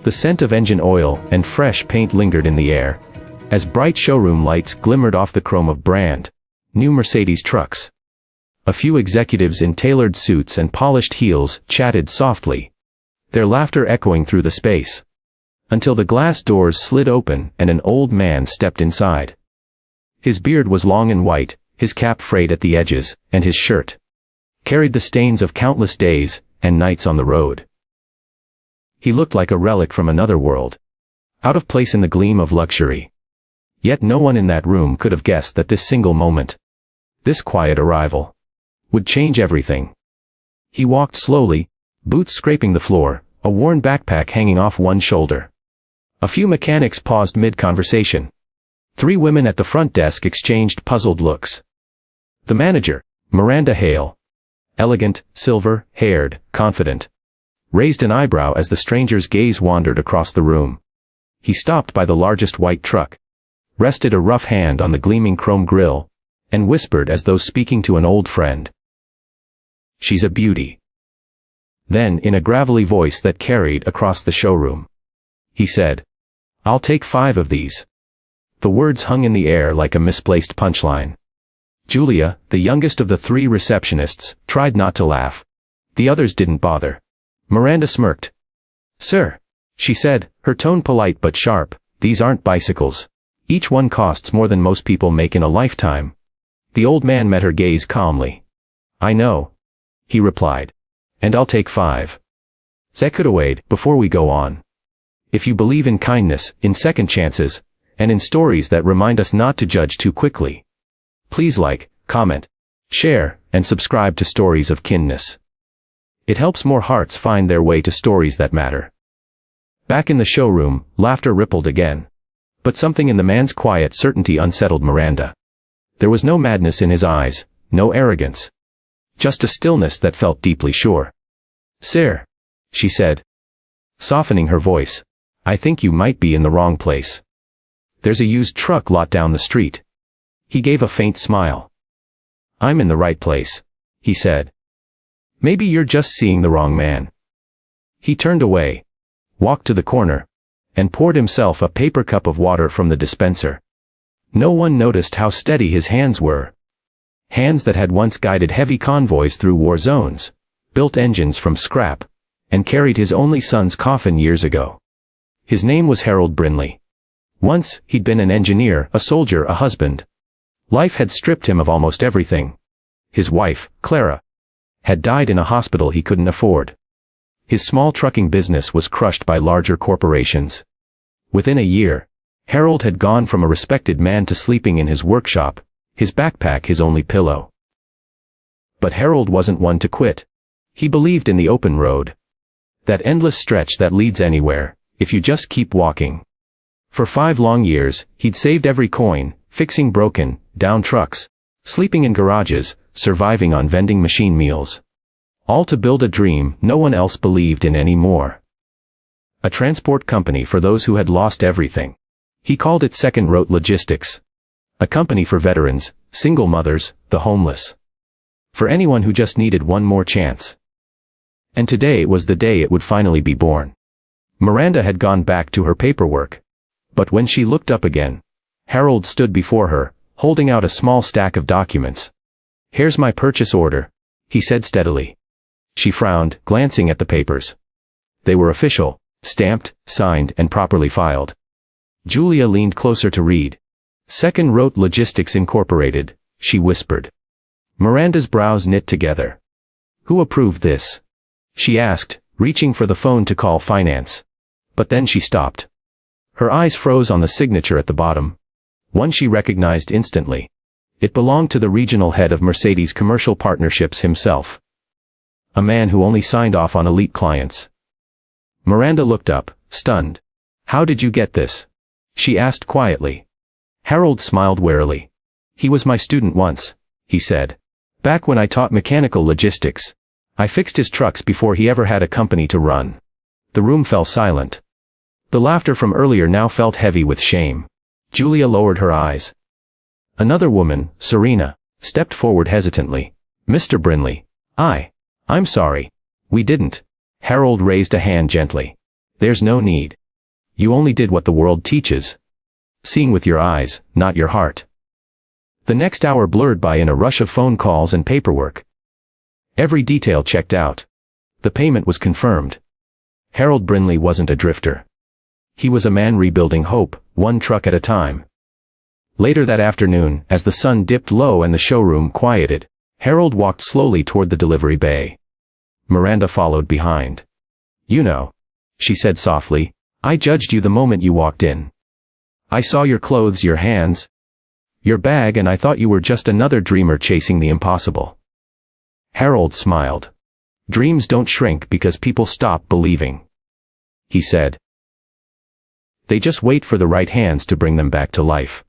The scent of engine oil and fresh paint lingered in the air, as bright showroom lights glimmered off the chrome of brand new Mercedes trucks. A few executives in tailored suits and polished heels chatted softly, their laughter echoing through the space, until the glass doors slid open and an old man stepped inside. His beard was long and white, his cap frayed at the edges, and his shirt carried the stains of countless days and nights on the road. He looked like a relic from another world, out of place in the gleam of luxury. Yet no one in that room could have guessed that this single moment, this quiet arrival, would change everything. He walked slowly, boots scraping the floor, a worn backpack hanging off one shoulder. A few mechanics paused mid-conversation. 3 women at the front desk exchanged puzzled looks. The manager, Miranda Hale, elegant, silver-haired, confident, raised an eyebrow as the stranger's gaze wandered across the room. He stopped by the largest white truck, rested a rough hand on the gleaming chrome grille, and whispered as though speaking to an old friend. "She's a beauty." Then, in a gravelly voice that carried across the showroom, he said, "I'll take 5 of these." The words hung in the air like a misplaced punchline. Julia, the youngest of the 3 receptionists, tried not to laugh. The others didn't bother. Miranda smirked. "Sir," she said, her tone polite but sharp, "these aren't bicycles. Each one costs more than most people make in a lifetime." The old man met her gaze calmly. "I know," he replied. "And I'll take 5. Zekudawade, before we go on. If you believe in kindness, in second chances, and in stories that remind us not to judge too quickly, please like, comment, share, and subscribe to Stories of Kindness. It helps more hearts find their way to stories that matter." Back in the showroom, laughter rippled again. But something in the man's quiet certainty unsettled Miranda. There was no madness in his eyes, no arrogance. Just a stillness that felt deeply sure. "Sir," she said, softening her voice, "I think you might be in the wrong place. There's a used truck lot down the street." He gave a faint smile. "I'm in the right place," he said. "Maybe you're just seeing the wrong man." He turned away, walked to the corner, and poured himself a paper cup of water from the dispenser. No one noticed how steady his hands were. Hands that had once guided heavy convoys through war zones, built engines from scrap, and carried his only son's coffin years ago. His name was Harold Brinley. Once, he'd been an engineer, a soldier, a husband. Life had stripped him of almost everything. His wife, Clara, had died in a hospital he couldn't afford. His small trucking business was crushed by larger corporations. Within a year, Harold had gone from a respected man to sleeping in his workshop, his backpack his only pillow. But Harold wasn't one to quit. He believed in the open road. That endless stretch that leads anywhere, if you just keep walking. For 5 long years, he'd saved every coin, fixing broken, down trucks, sleeping in garages, surviving on vending machine meals. All to build a dream no one else believed in anymore. A transport company for those who had lost everything. He called it second-route logistics. A company for veterans, single mothers, the homeless. For anyone who just needed one more chance. And today was the day it would finally be born. Miranda had gone back to her paperwork. But when she looked up again, Harold stood before her, holding out a small stack of documents. "Here's my purchase order," he said steadily. She frowned, glancing at the papers. They were official, stamped, signed, and properly filed. Julia leaned closer to read. "Second Route Logistics Incorporated," she whispered. Miranda's brows knit together. "Who approved this?" she asked, reaching for the phone to call finance. But then she stopped. Her eyes froze on the signature at the bottom. One she recognized instantly. It belonged to the regional head of Mercedes Commercial Partnerships himself. A man who only signed off on elite clients. Miranda looked up, stunned. "How did you get this?" she asked quietly. Harold smiled warily. "He was my student once," he said. "Back when I taught mechanical logistics. I fixed his trucks before he ever had a company to run." The room fell silent. The laughter from earlier now felt heavy with shame. Julia lowered her eyes. Another woman, Serena, stepped forward hesitantly. "Mr. Brinley, I'm sorry. We didn't." Harold raised a hand gently. There's no need. You only did what the world teaches. Seeing with your eyes, not your heart. The next hour blurred by in a rush of phone calls and paperwork. Every detail checked out. The payment was confirmed. Harold Brinley wasn't a drifter. He was a man rebuilding hope, one truck at a time. Later that afternoon, as the sun dipped low and the showroom quieted, Harold walked slowly toward the delivery bay. Miranda followed behind. "You know," she said softly, "I judged you the moment you walked in. I saw your clothes, your hands, your bag, and I thought you were just another dreamer chasing the impossible." Harold smiled. "Dreams don't shrink because people stop believing," he said. "They just wait for the right hands to bring them back to life."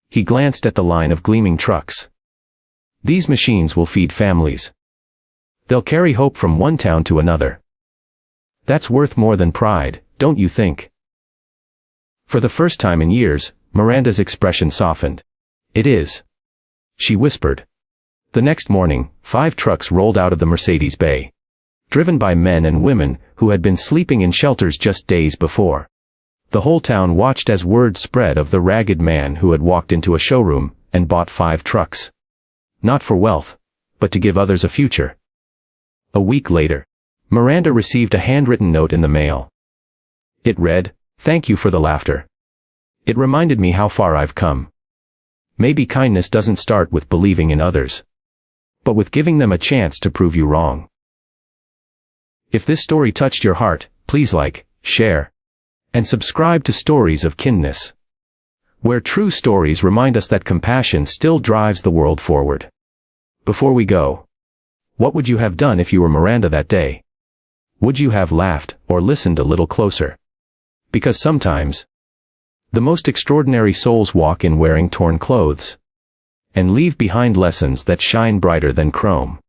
He glanced at the line of gleaming trucks. "These machines will feed families. They'll carry hope from one town to another. That's worth more than pride, don't you think?" For the first time in years, Miranda's expression softened. "It is," she whispered. The next morning, 5 trucks rolled out of the Mercedes bay, driven by men and women who had been sleeping in shelters just days before. The whole town watched as word spread of the ragged man who had walked into a showroom and bought 5 trucks. Not for wealth, but to give others a future. A week later, Miranda received a handwritten note in the mail. It read, "Thank you for the laughter. It reminded me how far I've come. Maybe kindness doesn't start with believing in others, but with giving them a chance to prove you wrong." If this story touched your heart, please like, share, and subscribe to Stories of Kindness, where true stories remind us that compassion still drives the world forward. Before we go, what would you have done if you were Miranda that day? Would you have laughed or listened a little closer? Because sometimes, the most extraordinary souls walk in wearing torn clothes and leave behind lessons that shine brighter than chrome.